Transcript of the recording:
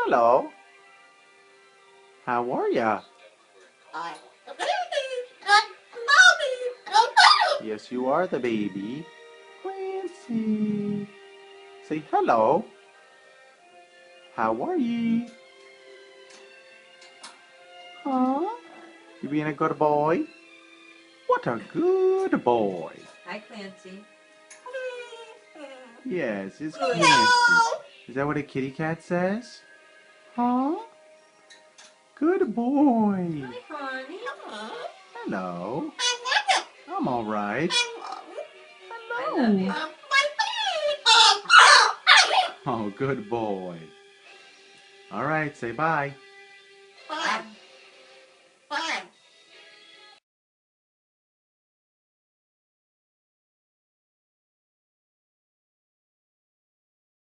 Hello. How are ya? Yes, you are the baby. Clancy. Say hello. How are ye? Huh? You being a good boy? What a good boy. Hi, Clancy. Yes, it's Clancy. Is that what a kitty cat says? Huh? Good boy. Hi, honey. Hello. I'm all right. I love you. Hello. Oh, good boy. All right, say bye.